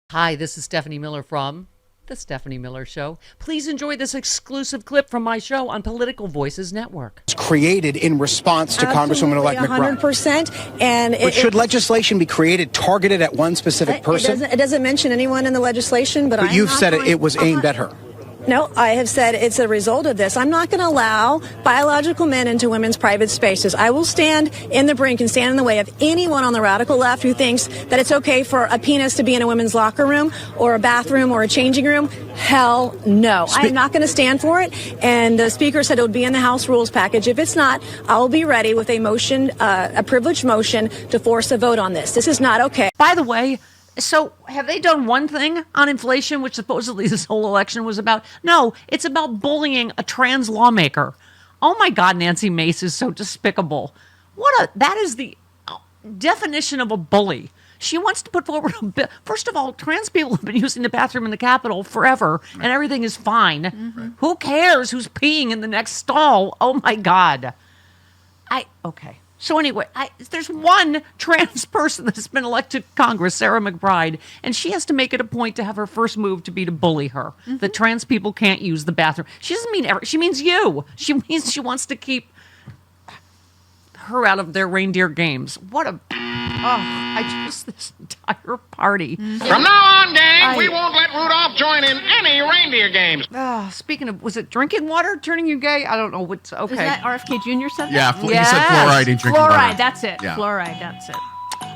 Hi, this is Stephanie Miller from The Stephanie Miller Show. Please enjoy this exclusive clip from my show on Political Voices Network. It's created in response to Congresswoman-elect McBride. 100%. And But should legislation be created targeted at one specific person? It doesn't mention anyone in the legislation, but you've said it was aimed at her. No, I have said it's a result of this. I'm not going to allow biological men into women's private spaces. I will stand in the brink and stand in the way of anyone on the radical left who thinks that it's okay for a penis to be in a women's locker room or a bathroom or a changing room. Hell no. I am not going to stand for it. And the speaker said it would be in the House rules package. If it's not, I will be ready with a motion, a privileged motion to force a vote on this. This is not okay. By the way, so have they done one thing on inflation, which supposedly this whole election was about? No, it's about bullying a trans lawmaker. Oh my God, Nancy Mace is so despicable. That is the definition of a bully. She wants to put forward a bill. First of all, trans people have been using the bathroom in the Capitol forever, and everything is fine. Mm-hmm. Who cares who's peeing in the next stall? Oh my God. Okay. So anyway, there's one trans person that's been elected to Congress, Sarah McBride, and she has to make it a point to have her first move to be to bully her. Mm-hmm. That trans people can't use the bathroom. She doesn't mean she means you. She means she wants to keep her out of their reindeer games. This entire party. Mm-hmm. From now on, gang, we won't let Rudolph join in any reindeer games. Speaking of, was it drinking water turning you gay? I don't know what's okay. Is that RFK Jr. said that? Yeah, he said fluoride in drinking water. Fluoride, that's it. Yeah. Fluoride, that's it.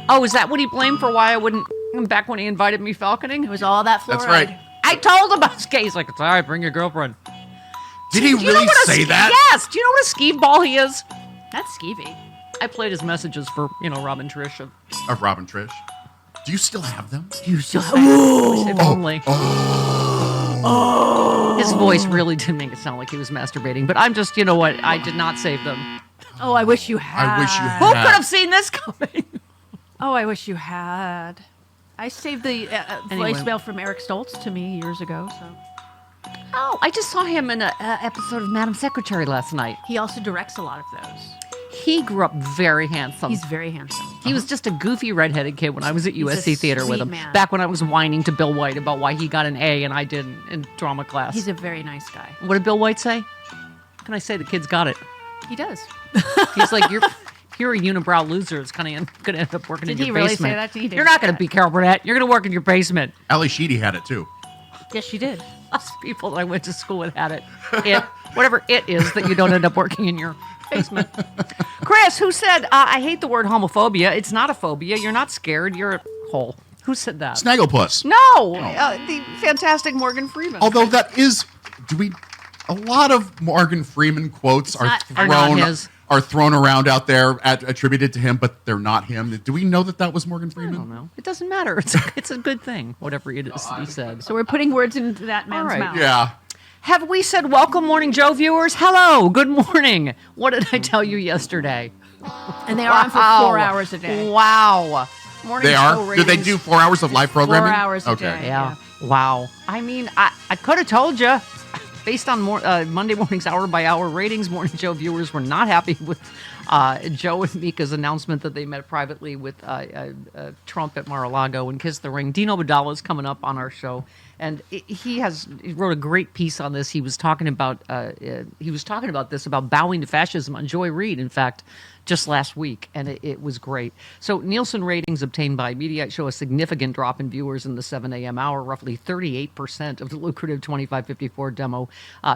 Oh, is that what he blamed for why I wouldn't, back when he invited me falconing? It was all that fluoride. That's right. I told him I was gay. He's like, it's all right, bring your girlfriend. Did he really say that? Yes. Do you know what a skeeve ball he is? That's skeevy. I played his messages for, Robin Trish. Of Robin Trish. Do you still have them? You still have them? If only. His voice really did make it sound like he was masturbating. But I'm just, you know what? I did not save them. Oh, I wish you had. Who could have seen this coming? Oh, I wish you had. I saved the voicemail from Eric Stoltz to me years ago. So. Oh, I just saw him in an episode of Madam Secretary last night. He also directs a lot of those. He grew up very handsome. He's very handsome. He was just a goofy redheaded kid when I was at USC Theater with him. Man. Back when I was whining to Bill White about why he got an A and I didn't in drama class. He's a very nice guy. What did Bill White say? Can I say the kid's got it? He does. He's like, you're a unibrow loser. It's going to end up working in your basement. Did he really say that to you? You're not going to be Carol Burnett. You're going to work in your basement. Ali Sheedy had it too. Yes, she did. Us people that I went to school with had it. Whatever it is that you don't end up working in your basement. Chris, who said, I hate the word homophobia. It's not a phobia. You're not scared. You're a hole. Who said that? Snagglepuss. No. The fantastic Morgan Freeman. Although that is, a lot of Morgan Freeman quotes are thrown around out there attributed to him, but they're not him. Do we know that was Morgan Freeman? I don't know. It doesn't matter. It's a good thing, whatever it is that he said. So we're putting words into that man's mouth. Yeah. Have we said welcome Morning Joe viewers? Hello, good morning. What did I tell you yesterday? And they are on for 4 hours a day. Wow. Morning they Joe are? ratings. Do they do 4 hours of live programming? 4 hours a day. Yeah. Wow. I mean, I could have told you. Based on Monday morning's hour-by-hour ratings, Morning Joe viewers were not happy with Joe and Mika's announcement that they met privately with Trump at Mar-a-Lago and kissed the ring. Dino Badala is coming up on our show, and he wrote a great piece on this. He was talking about this about bowing to fascism on Joy Reid, in fact, just last week, and it was great. So Nielsen ratings obtained by Mediaite show a significant drop in viewers in the 7 a.m. hour. Roughly 38% of the lucrative 2554 demo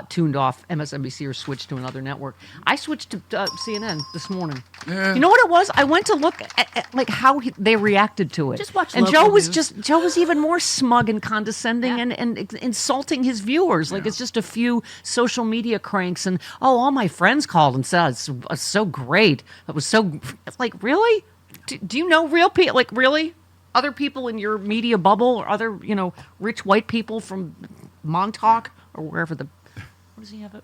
tuned off MSNBC or switched to another network. I switched to CNN this morning. You know what it was? I went to look at like how they reacted to it. Just watch and local Joe was even more smug and condescending and insulting his viewers. Like it's just a few social media cranks and all my friends called and said it's so great. It was so like really. Do you know real people? Like really, other people in your media bubble or other rich white people from Montauk or wherever what does he have it?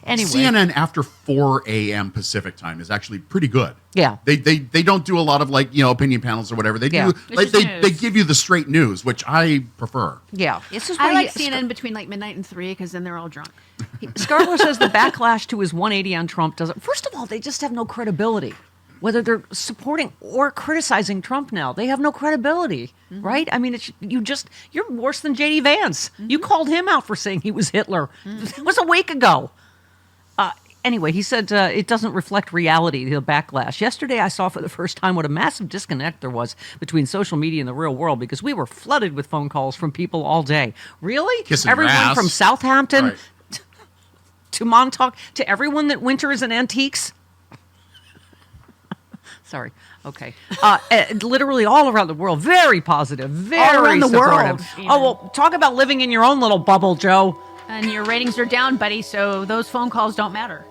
Anyway, CNN after 4 a.m. Pacific time is actually pretty good. Yeah, they don't do a lot of opinion panels or whatever. They do they give you the straight news, which I prefer. Yeah, it's just I like CNN between like midnight and 3 because then they're all drunk. Scarborough says the backlash to his 180 on Trump doesn't. First of all, they just have no credibility. whether they're supporting or criticizing Trump now. They have no credibility, right? I mean, you're worse than J.D. Vance. You called him out for saying he was Hitler. It was a week ago. Anyway, he said it doesn't reflect reality, the backlash. Yesterday, I saw for the first time what a massive disconnect there was between social media and the real world, because we were flooded with phone calls from people all day. Really? Kissing everyone your ass. from Southampton Right. to Montauk, to everyone that winters in antiques. Sorry. Okay. Literally all around the world. Very positive. Very All around the supportive. world. Oh, well, talk about living in your own little bubble, Joe. And your ratings are down, buddy, so those phone calls don't matter.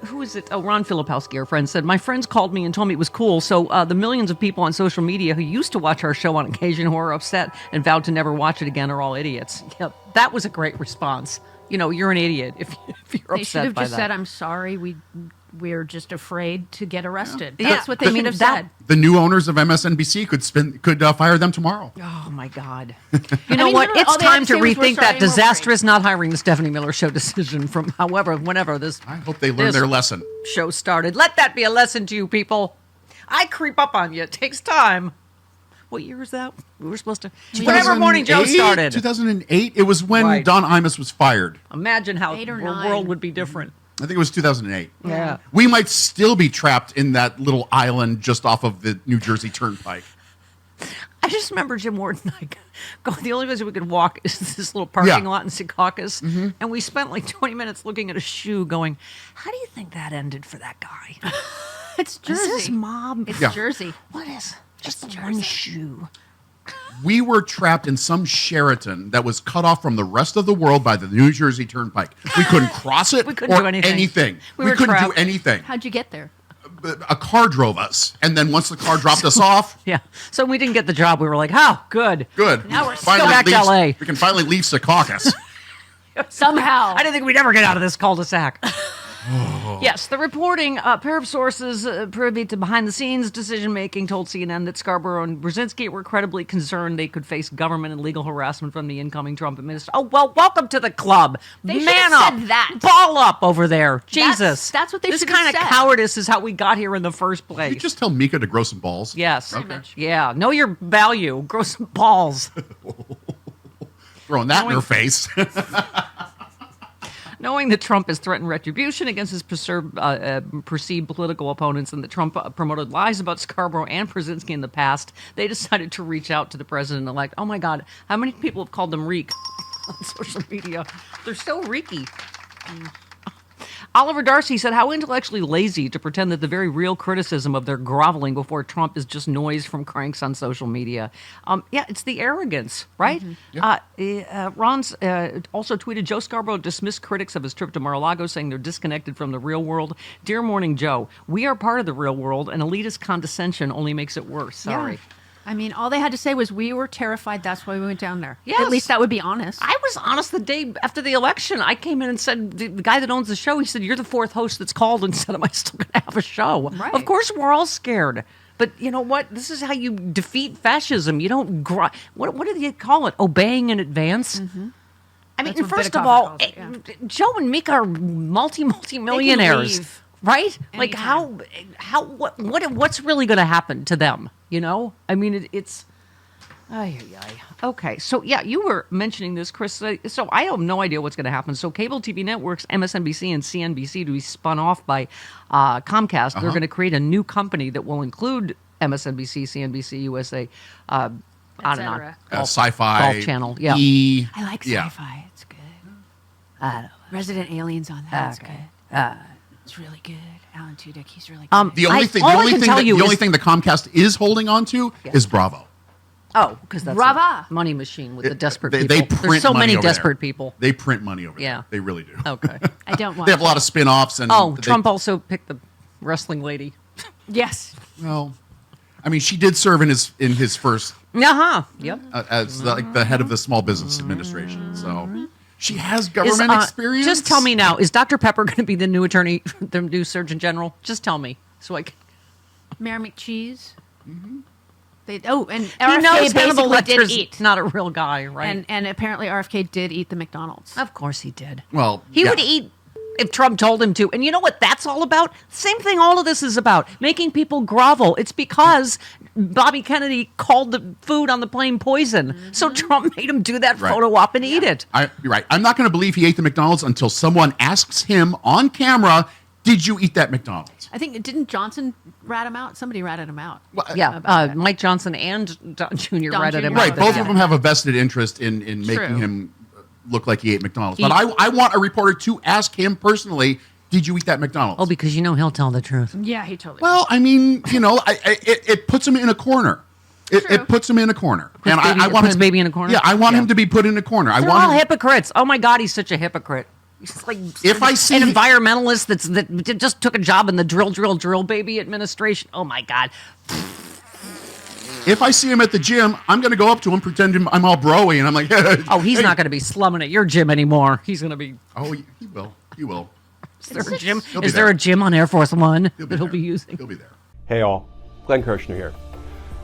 Who is it? Oh, Ron Filipowski, our friend, said, my friends called me and told me it was cool. So the millions of people on social media who used to watch our show on occasion who are upset and vowed to never watch it again are all idiots. Yeah, that was a great response. You're an idiot if you're upset by that. They should have just said, I'm sorry, we're just afraid to get arrested. Yeah. That's what they should have said. The new owners of MSNBC could fire them tomorrow. Oh, my God. You know mean, what? literally, It's all they had time to to say was, "We're rethink sorry, that we're afraid." disastrous not hiring the Stephanie Miller Show decision from whenever this I hope they learn This- their lesson. show started. Let that be a lesson to you people. I creep up on you. It takes time. What year is that? We were supposed to... Whenever Morning Joe 2008? started. 2008? It was when Right. Don Imus was fired. Imagine how 8 the or 9. world would be different. I think it was 2008. Yeah. We might still be trapped in that little island just off of the New Jersey Turnpike. I just remember Jim Ward and I going, the only place we could walk is this little parking Yeah. lot in Secaucus. And we spent like 20 minutes looking at a shoe going, how do you think that ended for that guy? It's Is Jersey. this mob? It's Yeah. Jersey. What is just It's one Jersey. shoe? We were trapped in some Sheraton that was cut off from the rest of the world by the New Jersey Turnpike. We couldn't cross it We couldn't or do anything. We We were couldn't do trapped. anything. How'd you get there? A car drove us. And then once the car dropped us off, Yeah. So we didn't get the job. We were like, oh, good. good. Now We we're can still back to leave- LA. We can finally leave Secaucus. Somehow. I didn't think we'd ever get out of this cul-de-sac. Yes, the reporting, a pair of sources privy to behind-the-scenes decision-making told CNN that Scarborough and Brzezinski were credibly concerned they could face government and legal harassment from the incoming Trump administration. Oh, well, welcome to the club. They should Man have up. said that. Ball up over there. Jesus. That's what they This should have kind of said. cowardice is how we got here in the first place. You just tell Mika to grow some balls. Yes. Okay. Yeah. Know your value. Grow some balls. Throwing that in her face. Knowing that Trump has threatened retribution against his perceived political opponents and that Trump promoted lies about Scarborough and Brzezinski in the past, they decided to reach out to the president-elect. Oh, my God. How many people have called them reek on social media? They're so reeky. Oliver Darcy said, how intellectually lazy to pretend that the very real criticism of their groveling before Trump is just noise from cranks on social media. Yeah, it's the arrogance, right? Ron's also tweeted, Joe Scarborough dismissed critics of his trip to Mar-a-Lago, saying they're disconnected from the real world. Dear Morning Joe, we are part of the real world, and elitist condescension only makes it worse. Sorry. Yeah. I mean, all they had to say was, we were terrified. That's why we went down there. Yes. At least that would be honest. I was honest the day after the election. I came in and said, the guy that owns the show, he said, you're the fourth host that's called and said, am I still going to have a show? Right. Of course, we're all scared. But you know what? This is how you defeat fascism. You don't, what do you call it? Obeying in advance? I mean, That's what first of Bittercofer all, calls it, Joe and Mika are multi-millionaires. leave Right? Like anytime. what's really going to happen to them? You know? I mean, it's... Ay, ay, ay. Okay, so yeah, you were mentioning this, Chris. So I have no idea what's going to happen. So cable TV networks, MSNBC and CNBC, to be spun off by Comcast. They're going to create a new company that will include MSNBC, CNBC, USA, on and on. cetera. Sci-fi. Golf Channel, yeah. E! I like Yeah. sci-fi. It's good. Resident Aliens on that. Okay. It's good. It's really good. Alan Tudyk, he's really good. The only thing, all I can tell you the only is- thing the Comcast is holding on to is Bravo. Oh, because that's Brava. a money machine with the desperate They people. print There's so money many over there. desperate people. They print money over Yeah. there. They really do. Okay. I don't want They have a lot of spin-offs. And Oh, they- Trump also picked the wrestling lady. Yes. Well, I mean, she did serve in his first Uh-huh. Yep. as the head of the Small Business Administration. So she has Is, government experience. Just tell me now, is Dr. Pepper going to be the new attorney, the new Surgeon General? Just tell me. So I can... Mayor McCheese. Mm-hmm. And He RFK knows Hannibal basically did Lecter's eat. not a real guy, right? And apparently RFK did eat the McDonald's. Of course he did. Well, He yeah. would eat if Trump told him to. And you know what that's all about? Same thing all of this is about, making people grovel. It's because Bobby Kennedy called the food on the plane poison. So Trump made him do that photo op and eat it. You're right. I'm not going to believe he ate the McDonald's until someone asks him on camera, did you eat that McDonald's? I think, didn't Johnson rat him out? Somebody ratted him out. Yeah, Mike Johnson and Don Jr. ratted him out. Right, both of them have a vested interest in making him look like he ate McDonald's. But I want a reporter to ask him personally, did you eat that McDonald's? Oh, because he'll tell the truth. Yeah, he totally Well, I mean, it puts him in a corner. It puts him in a corner. And I want his baby in a corner? Yeah, I want him to be put in a corner. They're all hypocrites. Oh, my God, he's such a hypocrite. He's like if I see an environmentalist that just took a job in the drill baby administration. Oh, my God. If I see him at the gym, I'm going to go up to him, pretend I'm all broy, and I'm like, oh, he's not going to be slumming at your gym anymore. He's going to be. Oh, he will. He will. Is there a gym? Is there a gym on Air Force One that he'll be using? He'll be there. Hey, all. Glenn Kirshner here.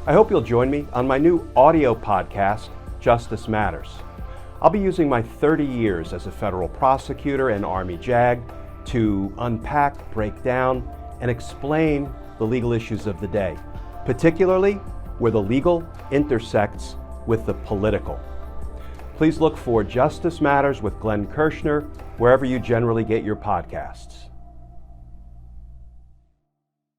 I hope you'll join me on my new audio podcast, Justice Matters. I'll be using my 30 years as a federal prosecutor and Army JAG to unpack, break down, and explain the legal issues of the day, particularly where the legal intersects with the political. Please look for Justice Matters with Glenn Kirshner wherever you generally get your podcasts.